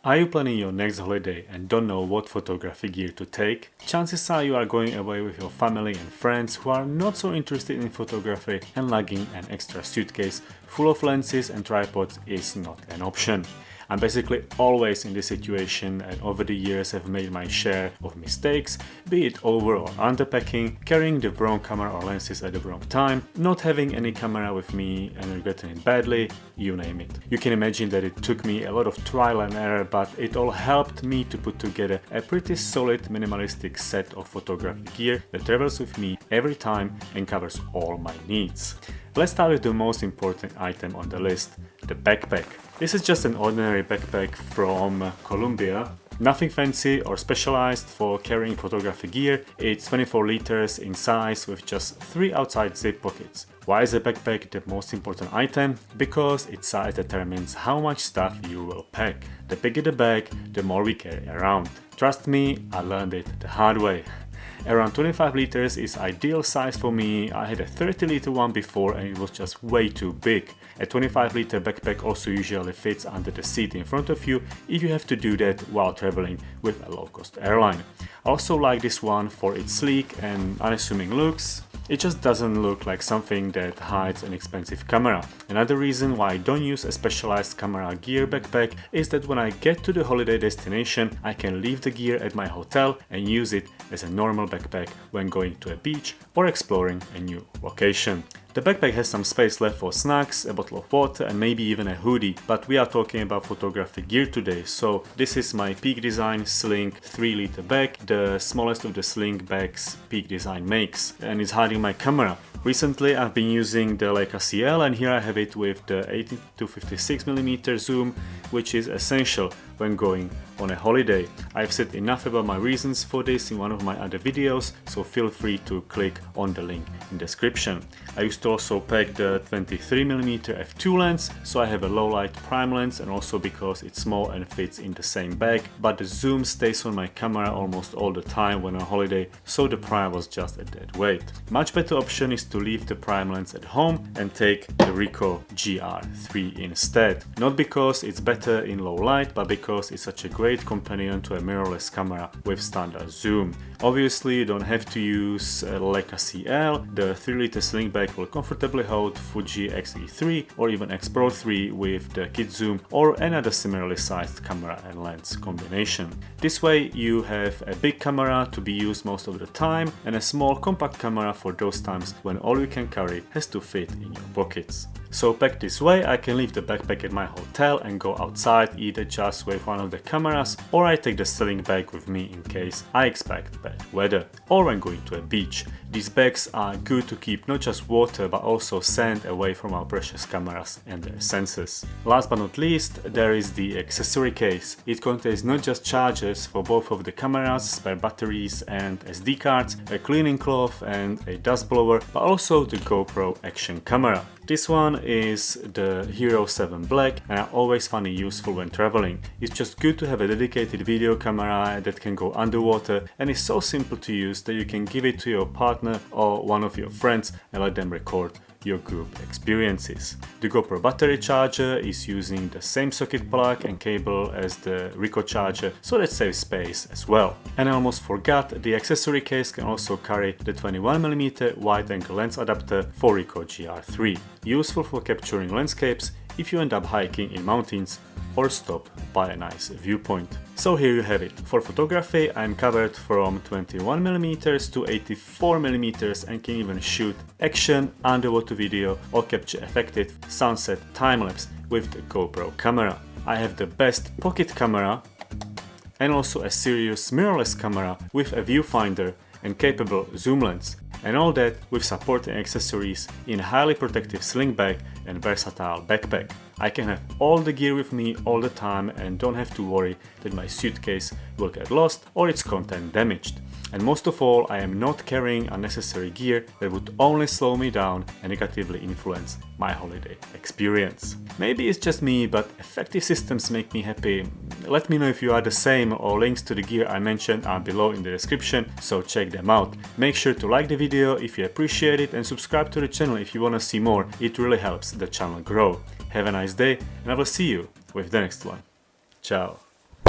Are you planning your next holiday and don't know what photography gear to take? Chances are you are going away with your family and friends who are not so interested in photography, and lugging an extra suitcase full of lenses and tripods is not an option. I'm basically always in this situation, and over the years have made my share of mistakes, be it over or underpacking, carrying the wrong camera or lenses at the wrong time, not having any camera with me and regretting it badly, you name it. You can imagine that it took me a lot of trial and error, but it all helped me to put together a pretty solid minimalistic set of photography gear that travels with me every time and covers all my needs. Let's start with the most important item on the list, the backpack. This is just an ordinary backpack from Colombia. Nothing fancy or specialized for carrying photography gear. It's 24 liters in size with just 3 outside zip pockets. Why is a backpack the most important item? Because its size determines how much stuff you will pack. The bigger the bag, the more we carry around. Trust me, I learned it the hard way. Around 25 liters is ideal size for me. I had a 30 liter one before and it was just way too big. A 25 liter backpack also usually fits under the seat in front of you if you have to do that while traveling with a low-cost airline. I also like this one for its sleek and unassuming looks. It just doesn't look like something that hides an expensive camera. Another reason why I don't use a specialized camera gear backpack is that when I get to the holiday destination, I can leave the gear at my hotel and use it as a normal backpack when going to a beach or exploring a new location. The backpack has some space left for snacks, a bottle of water and maybe even a hoodie, but we are talking about photography gear today, so this is my Peak Design Sling 3 liter bag, the smallest of the sling bags Peak Design makes, and it's hiding my camera. Recently I've been using the Leica CL and here I have it with the 18-56mm zoom, which is essential when going on a holiday. I've said enough about my reasons for this in one of my other videos, so feel free to click on the link in the description. I used to also pack the 23mm f2 lens, so I have a low light prime lens, and also because it's small and fits in the same bag, but the zoom stays on my camera almost all the time when on holiday, so the prime was just a dead weight. Much better option is to leave the prime lens at home and take the Ricoh GR3 instead. Not because it's better in low light, but because it's such a great companion to a mirrorless camera with standard zoom. Obviously you don't have to use a Leica CL, the 3 liter sling bag will comfortably hold Fuji X-E3 or even X Pro 3 with the kit zoom or another similarly sized camera and lens combination. This way you have a big camera to be used most of the time and a small compact camera for those times when all you can carry has to fit in your pockets. So packed this way, I can leave the backpack at my hotel and go outside either just with one of the cameras, or I take the sling bag with me in case I expect bad weather, or when going to a beach. These bags are good to keep not just water but also sand away from our precious cameras and their sensors. Last but not least, there is the accessory case. It contains not just chargers for both of the cameras, spare batteries and SD cards, a cleaning cloth and a dust blower, but also the GoPro action camera. This one is the Hero 7 Black and I always find it useful when traveling. It's just good to have a dedicated video camera that can go underwater, and it's so simple to use that you can give it to your partner or one of your friends and let them record your group experiences. The GoPro battery charger is using the same socket plug and cable as the Ricoh charger, so that saves space as well. And I almost forgot, the accessory case can also carry the 21mm wide angle lens adapter for Ricoh GR3, useful for capturing landscapes if you end up hiking in mountains or stop by a nice viewpoint. So here you have it. For photography I'm covered from 21mm to 84mm and can even shoot action, underwater video or capture effective sunset time-lapse with the GoPro camera. I have the best pocket camera and also a serious mirrorless camera with a viewfinder and capable zoom lens, and all that with supporting accessories in a highly protective sling bag and versatile backpack. I can have all the gear with me all the time and don't have to worry that my suitcase will get lost or its content damaged. And most of all, I am not carrying unnecessary gear that would only slow me down and negatively influence my holiday experience. Maybe it's just me, but effective systems make me happy. Let me know if you are the same, or links to the gear I mentioned are below in the description, so check them out. Make sure to like the video if you appreciate it and subscribe to the channel if you want to see more. It really helps the channel grow. Have a nice day and I will see you with the next one. Ciao.